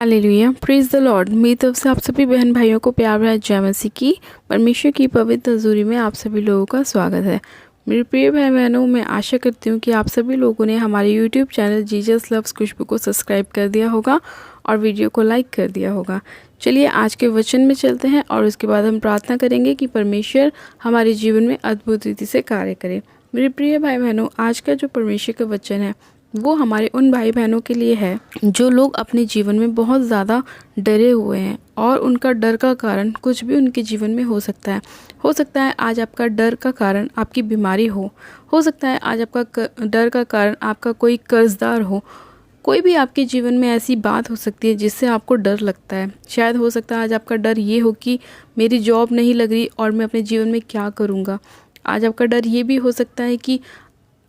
Hallelujah, praise the Lord. मेरी तरफ से आप सभी बहन भाइयों को प्यार भरा जय मसीह की। परमेश्वर की पवित्र हजूरी में आप सभी लोगों का स्वागत है। मेरे प्रिय भाई बहनों, मैं आशा करती हूँ कि आप सभी लोगों ने हमारे यूट्यूब चैनल जीसस लव्स खुशबू को सब्सक्राइब कर दिया होगा और वीडियो को लाइक कर दिया होगा। चलिए आज के वचन में चलते हैं और उसके बाद हम प्रार्थना करेंगे कि परमेश्वर हमारे जीवन में अद्भुत रीति से कार्य करे। मेरे प्रिय भाई बहनों, आज का जो परमेश्वर का वचन है वो हमारे उन भाई बहनों के लिए है जो लोग अपने जीवन में बहुत ज़्यादा डरे हुए हैं और उनका डर का कारण कुछ भी उनके जीवन में हो सकता है। हो सकता है आज आपका डर का कारण आपकी बीमारी हो सकता है आज आपका डर का कारण आपका कोई कर्जदार हो। कोई भी आपके जीवन में ऐसी बात हो सकती है जिससे आपको डर लगता है। शायद हो सकता है आज आपका डर ये हो कि मेरी जॉब नहीं लग रही और मैं अपने जीवन में क्या करूँगा। आज आपका डर ये भी हो सकता है कि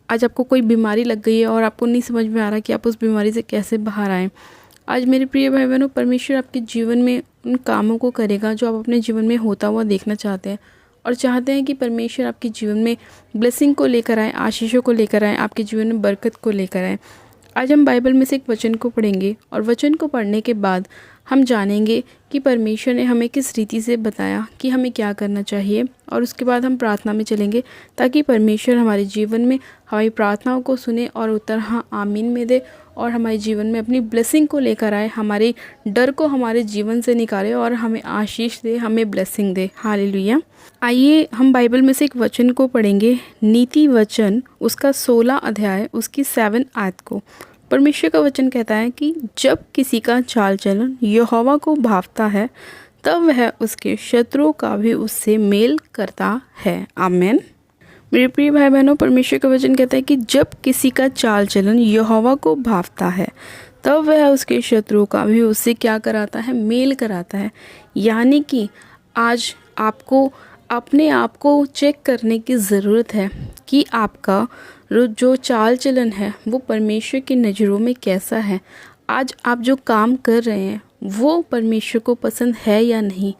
आज आपको कोई बीमारी लग गई है और आपको नहीं समझ में आ रहा कि आप उस बीमारी से कैसे बाहर आएँ। आज मेरे प्रिय भाई बहनों, परमेश्वर आपके जीवन में उन कामों को करेगा जो आप अपने जीवन में होता हुआ देखना चाहते हैं और चाहते हैं कि परमेश्वर आपके जीवन में ब्लेसिंग को लेकर आए, आशीषों को लेकर आए, आपके जीवन में बरकत को लेकर आए। आज हम बाइबल में से एक वचन को पढ़ेंगे और वचन को पढ़ने के बाद हम जानेंगे कि परमेश्वर ने हमें किस रीति से बताया कि हमें क्या करना चाहिए और उसके बाद हम प्रार्थना में चलेंगे ताकि परमेश्वर हमारे जीवन में हमारी प्रार्थनाओं को सुने और उत्तर हाँ आमीन में दे और हमारे जीवन में अपनी ब्लेसिंग को लेकर आए, हमारे डर को हमारे जीवन से निकाले और हमें आशीष दे, हमें ब्लेसिंग दे। हालेलुया। आइए हम बाइबल में से एक वचन को पढ़ेंगे, नीति वचन उसका 16 अध्याय उसकी 7 आयत को। परमेश्वर का वचन कहता है कि जब किसी का चाल चलन यहोवा को भावता है तब वह उसके शत्रुओं का भी उससे मेल करता है। आमीन। मेरे प्रिय भाई बहनों, परमेश्वर का वचन कहता है कि जब किसी का चाल चलन यहोवा को भावता है तब वह उसके शत्रुओं का भी उससे क्या कराता है, मेल कराता है। यानी कि आज आपको अपने आप को चेक करने की ज़रूरत है कि आपका जो चाल चलन है वो परमेश्वर की नज़रों में कैसा है। आज आप जो काम कर रहे हैं वो परमेश्वर को पसंद है या नहीं।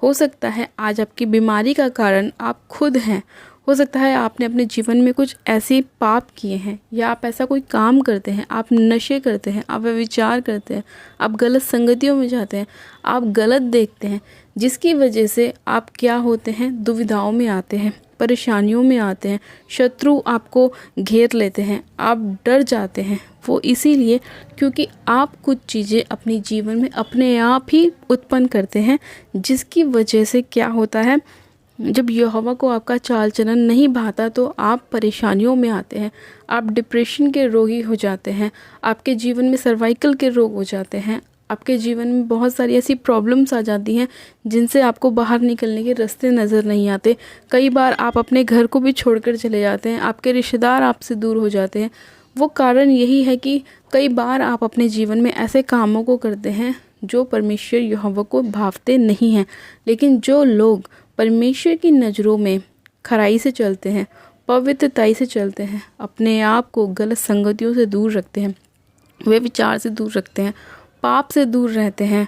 हो सकता है आज आपकी बीमारी का कारण आप खुद हैं। हो सकता है आपने अपने जीवन में कुछ ऐसे पाप किए हैं या आप ऐसा कोई काम करते हैं, आप नशे करते हैं, आप व्यभिचार करते हैं, आप गलत संगतियों में जाते हैं, आप गलत देखते हैं, जिसकी वजह से आप क्या होते हैं, दुविधाओं में आते हैं, परेशानियों में आते हैं, शत्रु आपको घेर लेते हैं, आप डर जाते हैं। वो इसीलिए क्योंकि आप कुछ चीज़ें अपने जीवन में अपने आप ही उत्पन्न करते हैं, जिसकी वजह से क्या होता है, जब यहोवा को आपका चाल चलन नहीं भाता तो आप परेशानियों में आते हैं, आप डिप्रेशन के रोगी हो जाते हैं, आपके जीवन में सर्वाइकल के रोग हो जाते हैं, आपके जीवन में बहुत सारी ऐसी प्रॉब्लम्स आ जाती हैं जिनसे आपको बाहर निकलने के रास्ते नज़र नहीं आते। कई बार आप अपने घर को भी छोड़कर चले जाते हैं, आपके रिश्तेदार आपसे दूर हो जाते हैं। वो कारण यही है कि कई बार आप अपने जीवन में ऐसे कामों को करते हैं जो परमेश्वर यहोवा को भावते नहीं हैं। लेकिन जो लोग परमेश्वर की नज़रों में खराई से चलते हैं, पवित्रताई से चलते हैं, अपने आप को गलत संगतियों से दूर रखते हैं, वे विचार से दूर रखते हैं, पाप से दूर रहते हैं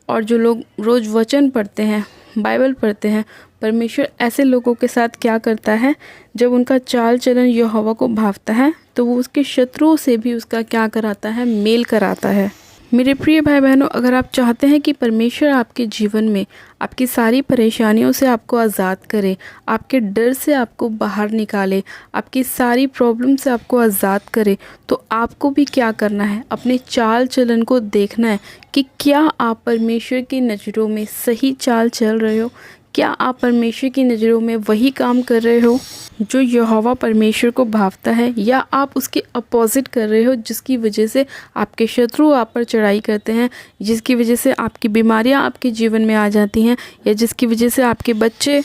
और जो लोग रोज़ वचन पढ़ते हैं, बाइबल पढ़ते हैं, परमेश्वर ऐसे लोगों के साथ क्या करता है, जब उनका चाल चलन यहोवा को भावता है तो वो उसके शत्रुओं से भी उसका क्या कराता है, मेल कराता है। मेरे प्रिय भाई बहनों, अगर आप चाहते हैं कि परमेश्वर आपके जीवन में आपकी सारी परेशानियों से आपको आज़ाद करे, आपके डर से आपको बाहर निकाले, आपकी सारी प्रॉब्लम से आपको आज़ाद करे, तो आपको भी क्या करना है, अपने चाल चलन को देखना है कि क्या आप परमेश्वर की नज़रों में सही चाल चल रहे हो। क्या आप परमेश्वर की नज़रों में वही काम कर रहे हो जो यहोवा परमेश्वर को भावता है, या आप उसके अपोजिट कर रहे हो, जिसकी वजह से आपके शत्रु आप पर चढ़ाई करते हैं, जिसकी वजह से आपकी बीमारियां आपके जीवन में आ जाती हैं, या जिसकी वजह से आपके बच्चे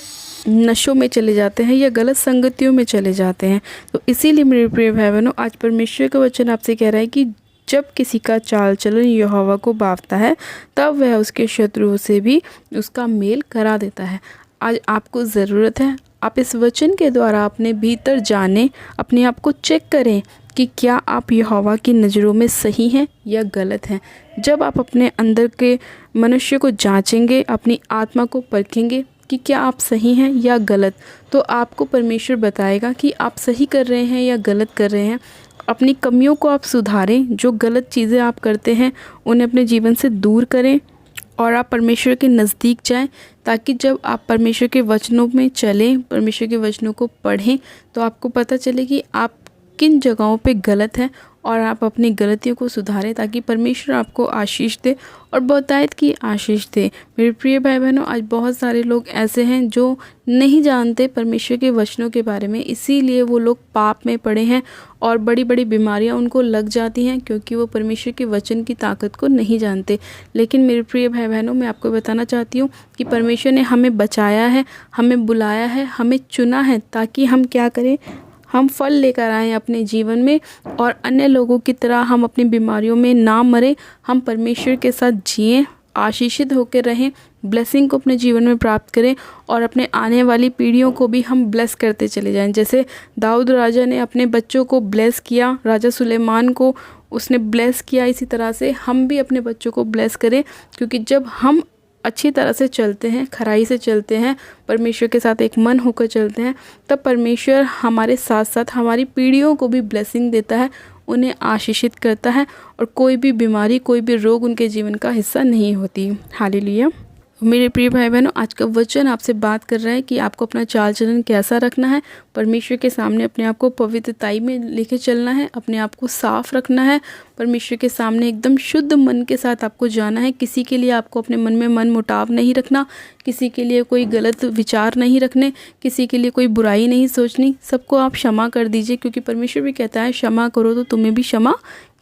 नशों में चले जाते हैं या गलत संगतियों में चले जाते हैं। तो इसीलिए मेरे प्रिय भाई बहनों, आज परमेश्वर का वचन आपसे कह रहा है कि जब किसी का चाल चलन यहोवा को भावता है तब वह उसके शत्रुओं से भी उसका मेल करा देता है। आज आपको ज़रूरत है आप इस वचन के द्वारा अपने भीतर जाने, अपने आप को चेक करें कि क्या आप यहोवा की नज़रों में सही हैं या गलत हैं। जब आप अपने अंदर के मनुष्य को जांचेंगे, अपनी आत्मा को परखेंगे कि क्या आप सही हैं या गलत, तो आपको परमेश्वर बताएगा कि आप सही कर रहे हैं या गलत कर रहे हैं। अपनी कमियों को आप सुधारें, जो गलत चीज़ें आप करते हैं उन्हें अपने जीवन से दूर करें और आप परमेश्वर के नज़दीक जाएं, ताकि जब आप परमेश्वर के वचनों में चलें, परमेश्वर के वचनों को पढ़ें, तो आपको पता चले कि आप किन जगहों पे गलत हैं और आप अपनी गलतियों को सुधारें, ताकि परमेश्वर आपको आशीष दे और बहुतायत की आशीष दे। मेरे प्रिय भाई बहनों, आज बहुत सारे लोग ऐसे हैं जो नहीं जानते परमेश्वर के वचनों के बारे में, इसीलिए वो लोग पाप में पड़े हैं और बड़ी बड़ी बीमारियां उनको लग जाती हैं, क्योंकि वो परमेश्वर के वचन की ताकत को नहीं जानते। लेकिन मेरे प्रिय भाई बहनों, मैं आपको बताना चाहती हूँ कि परमेश्वर ने हमें बचाया है, हमें बुलाया है, हमें चुना है, ताकि हम क्या करें, हम फल लेकर आएँ अपने जीवन में और अन्य लोगों की तरह हम अपनी बीमारियों में ना मरें, हम परमेश्वर के साथ जिएं, आशीषित होकर रहें, ब्लेसिंग को अपने जीवन में प्राप्त करें और अपने आने वाली पीढ़ियों को भी हम ब्लेस करते चले जाएं। जैसे दाऊद राजा ने अपने बच्चों को ब्लेस किया, राजा सुलेमान को उसने ब्लेस किया, इसी तरह से हम भी अपने बच्चों को ब्लेस करें, क्योंकि जब हम अच्छी तरह से चलते हैं, खराई से चलते हैं, परमेश्वर के साथ एक मन होकर चलते हैं, तब परमेश्वर हमारे साथ साथ हमारी पीढ़ियों को भी ब्लेसिंग देता है, उन्हें आशीषित करता है और कोई भी बीमारी, कोई भी रोग उनके जीवन का हिस्सा नहीं होती। हालेलुया। मेरे प्रिय भाई बहनों, आज का वचन आपसे बात कर रहा है कि आपको अपना चाल चलन कैसा रखना है, परमेश्वर के सामने अपने आप को पवित्रताई में लेके चलना है, अपने आप को साफ रखना है, परमेश्वर के सामने एकदम शुद्ध मन के साथ आपको जाना है। किसी के लिए आपको अपने मन में मन मुटाव नहीं रखना, किसी के लिए कोई गलत विचार नहीं रखने, किसी के लिए कोई बुराई नहीं सोचनी, सबको आप क्षमा कर दीजिए, क्योंकि परमेश्वर भी कहता है क्षमा करो तो तुम्हें भी क्षमा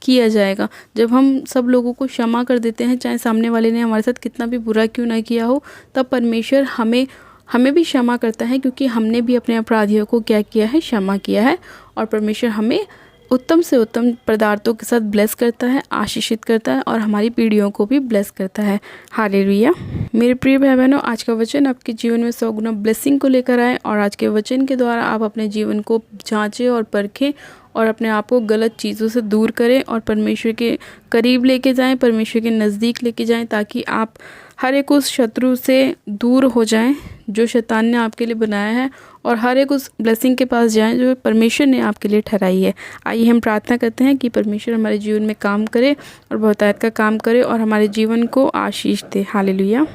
किया जाएगा। जब हम सब लोगों को क्षमा कर देते हैं, चाहे सामने वाले ने हमारे साथ कितना भी बुरा क्यों ना किया हो, तब परमेश्वर हमें भी क्षमा करता है, क्योंकि हमने भी अपने अपराधियों को क्या किया है, क्षमा किया है। और परमेश्वर हमें उत्तम से उत्तम पदार्थों के साथ ब्लेस करता है, आशीषित करता है और हमारी पीढ़ियों को भी ब्लेस करता है। हालेलुया। मेरे प्रिय भाई बहनों, आज का वचन आपके जीवन में 100 गुना ब्लेसिंग को लेकर आए और आज के वचन के द्वारा आप अपने जीवन को जांचें और परखें और अपने आप को गलत चीज़ों से दूर करें और परमेश्वर के करीब लेके जाएं, परमेश्वर के नज़दीक लेके जाएं, ताकि आप हर एक उस शत्रु से दूर हो जाएं जो शैतान ने आपके लिए बनाया है और हर एक उस ब्लेसिंग के पास जाएं जो परमेश्वर ने आपके लिए ठहराई है। आइए हम प्रार्थना करते हैं कि परमेश्वर हमारे जीवन में काम करे और बहुतायत का काम करे और हमारे जीवन को आशीष दे। हालेलुया।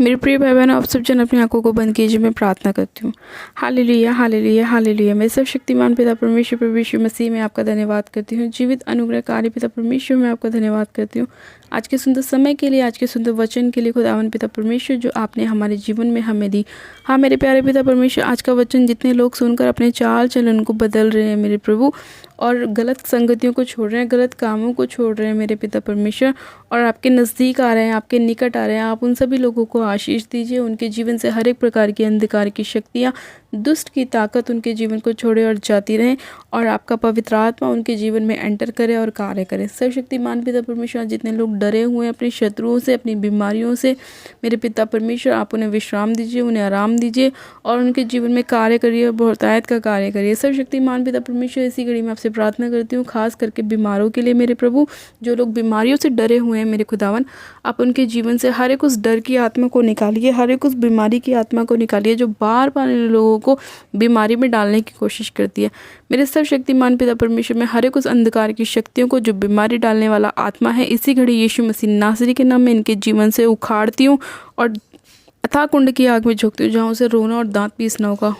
मेरे प्रिय भाई बहनों, आप सब जन अपनी आंखों को बंद कीजिए, मैं प्रार्थना करती हूँ। Hallelujah, hallelujah, hallelujah. मैं सब शक्तिमान पिता परमेश्वर प्रभु यीशु मसीह में आपका धन्यवाद करती हूँ। जीवित अनुग्रहकारी पिता परमेश्वर में आपका धन्यवाद करती हूँ आज के सुंदर समय के लिए, आज के सुंदर वचन के लिए खुदावन पिता परमेश्वर जो आपने हमारे जीवन में हमें दी। हाँ मेरे प्यारे पिता परमेश्वर, आज का वचन जितने लोग सुनकर अपने चाल चलन को बदल रहे हैं मेरे प्रभु, और गलत संगतियों को छोड़ रहे हैं, गलत कामों को छोड़ रहे हैं मेरे पिता परमेश्वर, और आपके नज़दीक आ रहे हैं, आपके निकट आ रहे हैं, आप उन सभी लोगों को आशीष दीजिए। उनके जीवन से हर एक प्रकार की अंधकार की शक्तियाँ, दुष्ट की ताकत उनके जीवन को छोड़े और जाती रहें, और आपका पवित्र आत्मा उनके जीवन में एंटर करे और कार्य करे। सर्वशक्तिमान पिता परमेश्वर, जितने लोग डरे हुए हैं अपने शत्रुओं से, अपनी बीमारियों से, मेरे पिता परमेश्वर आप उन्हें विश्राम दीजिए, उन्हें आराम दीजिए और उनके जीवन में कार्य करिए और बहुतायत का कार्य करिए। सर्वशक्तिमान पिता परमेश्वर, इसी घड़ी में आपसे प्रार्थना करती हूँ खास करके बीमारों के लिए मेरे प्रभु, जो लोग बीमारियों से डरे हुए हैं मेरे खुदावन, आप उनके जीवन से हर एक उस डर की आत्मा को निकालिए, हर एक उस बीमारी की आत्मा को निकालिए जो बार बार इन लोगों को बीमारी में डालने की कोशिश करती है। मेरे सर्वशक्तिमान पिता परमेश्वर, में हर एक उस अंधकार की शक्तियों को जो बीमारी डालने वाला आत्मा है, इसी घड़ी यीशु मसीह नासरी के नाम में इनके जीवन से उखाड़ती हूँ और अथाह कुंड की आग में झोंकती हूँ, जहाँ उसे रोना और दांत पीसना होगा।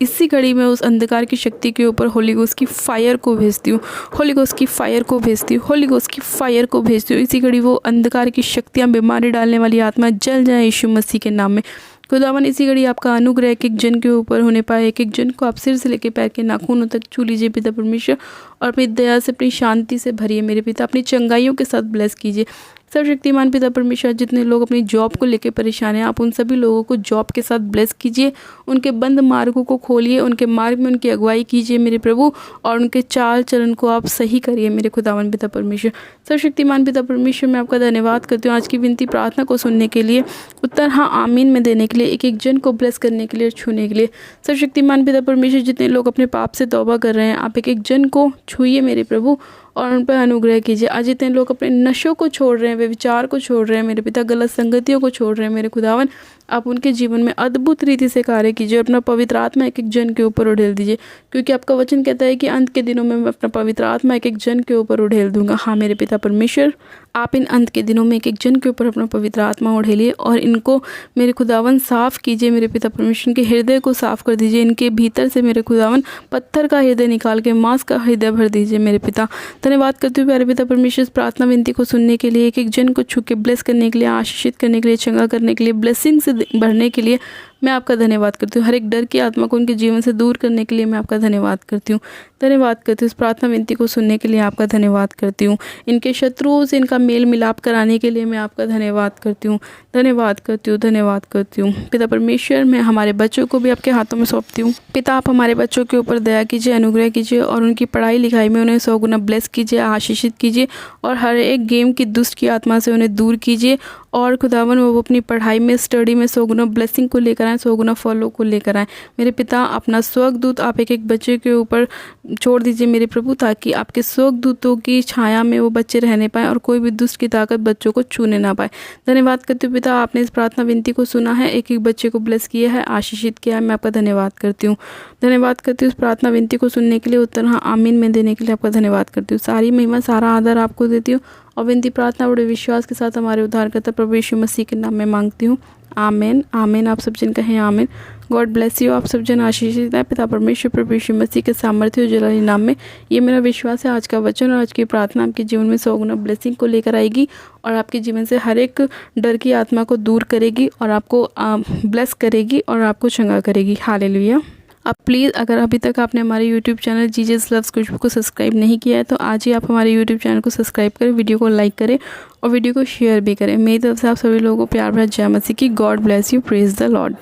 इसी घड़ी में उस अंधकार की शक्ति के ऊपर होली गोस्ट की फायर को भेजती हूँ, होली गोस्ट की फायर को भेजती हूँ, होली गोस्ट की फायर को भेजती हूँ। इसी घड़ी वो अंधकार की शक्तियाँ, बीमारी डालने वाली आत्मा जल जाए यीशु मसीह के नाम में। खुदावन, इसी घड़ी आपका अनुग्रह एक एक जन के ऊपर होने पाए, एक एक जन को आप सिर से लेकर पैर के नाखूनों तक छू लीजिए पिता परमेश्वर, और अपनी दया से, अपनी शांति से भरिए मेरे पिता, अपनी चंगाइयों के साथ ब्लेस कीजिए। सर्वशक्तिमान पिता परमेश्वर, जितने लोग अपनी जॉब को लेकर परेशान हैं, आप उन सभी लोगों को जॉब के साथ ब्लेस कीजिए, उनके बंद मार्गों को खोलिए, उनके मार्ग में उनकी अगुवाई कीजिए मेरे प्रभु, और उनके चाल चलन को आप सही करिए मेरे खुदावन पिता परमेश्वर। सर्वशक्तिमान पिता परमेश्वर, मैं आपका धन्यवाद करती हूँ आज की विनती प्रार्थना को सुनने के लिए, उत्तर हाँ आमीन में देने के लिए, एक एक जन को ब्लेस करने के लिए, छूने के लिए। सर्वशक्तिमान पिता परमेश्वर, जितने लोग अपने पाप से तौबा कर रहे हैं, आप एक एक जन को छूइए मेरे प्रभु और उन पर अनुग्रह कीजिए। आज जितने लोग अपने नशों को छोड़ रहे हैं, वे विचार को छोड़ रहे हैं मेरे पिता, गलत संगतियों को छोड़ रहे हैं मेरे खुदावन, आप उनके जीवन में अद्भुत रीति से कार्य कीजिए और अपना पवित्र आत्मा एक एक जन के ऊपर उड़ेल दीजिए, क्योंकि आपका वचन कहता है कि अंत के दिनों में मैं अपना पवित्र आत्मा एक एक जन के ऊपर उड़ेल दूंगा। हाँ मेरे पिता परमेश्वर, आप इन अंत के दिनों में एक एक जन के ऊपर अपना पवित्र आत्मा उड़ेलिए और इनको मेरे खुदावन साफ़ कीजिए। मेरे पिता परमेश्वर, इनके हृदय को साफ़ कर दीजिए। इनके भीतर से मेरे खुदावन पत्थर का हृदय निकाल के मांस का हृदय भर दीजिए। मेरे पिता धन्यवाद करते हुए प्यारे पिता परमेश्वर, प्रार्थना विनती को सुनने के लिए, एक एक जन को छू के ब्लेस करने के लिए, आशीषित करने के लिए, चंगा करने के लिए, ब्लेसिंग से भरने के लिए मैं आपका धन्यवाद करती हूँ। हर एक डर की आत्मा को उनके जीवन से दूर करने के लिए मैं आपका धन्यवाद करती हूँ। धन्यवाद करती हूँ इस प्रार्थना विनती को सुनने के लिए आपका धन्यवाद करती हूँ। इनके शत्रुओं से इनका मेल मिलाप कराने के लिए मैं आपका धन्यवाद करती हूँ। धन्यवाद करती हूँ, धन्यवाद करती हूँ। पिता परमेश्वर, मैं हमारे बच्चों को भी आपके हाथों में सौंपती हूँ। पिता, आप हमारे बच्चों के ऊपर दया कीजिए, अनुग्रह कीजिए और उनकी पढ़ाई लिखाई में उन्हें 100 गुना ब्लेस कीजिए, आशीषित कीजिए और हर एक गेम की दुष्ट की आत्मा से उन्हें दूर कीजिए और खुदावन वो अपनी पढ़ाई में, स्टडी में 100 गुना ब्लेसिंग को लेकर आएँ, 100 गुना फॉलो को लेकर आएँ। मेरे पिता, अपना स्वर्गदूत आप एक एक बच्चे के ऊपर छोड़ दीजिए मेरे प्रभु, ताकि आपके स्वर्गदूतों की छाया में वो बच्चे रहने पाएँ और कोई भी दुष्ट की ताकत बच्चों को छूने ना पाए। धन्यवाद करती हूँ पिता, आपने इस प्रार्थना विनती को सुना है, एक एक बच्चे को ब्लेस किया है, आशीषित किया है। मैं आपका धन्यवाद करती हूँ। धन्यवाद करती हूँ इस प्रार्थना विनती को सुनने के लिए, उत्तर हाँ आमीन में देने के लिए आपका धन्यवाद करती हूँ। सारी महिमा, सारा आदर आपको देती हूँ और विनती प्रार्थना बड़े विश्वास के साथ हमारे उद्धारकर्ता प्रभु यीशु मसीह के नाम में मांगती हूँ। आमीन, आमीन। आप सब जन कहें आमीन। God bless you. आप सब जन आशीषित है पिता परमेश्वर प्रभु यीशु मसीह के सामर्थ्य और जलाली नाम में। ये मेरा विश्वास है, आज का वचन और आज की प्रार्थना आपके जीवन में 100 गुना ब्लेसिंग को लेकर आएगी और आपके जीवन से हर एक डर की आत्मा को दूर करेगी और आपको ब्लेस करेगी और आपको चंगा करेगी। हालेलुया। अब प्लीज़, अगर अभी तक आपने हमारे YouTube चैनल जीजस लव्स खुशबू को सब्सक्राइब नहीं किया है तो आज ही आप हमारे YouTube चैनल को सब्सक्राइब करें, वीडियो को लाइक करें और वीडियो को शेयर भी करें। मेरी तरफ से आप सभी लोगों को प्यार भरा जय मसीह की। God bless you. Praise the Lord.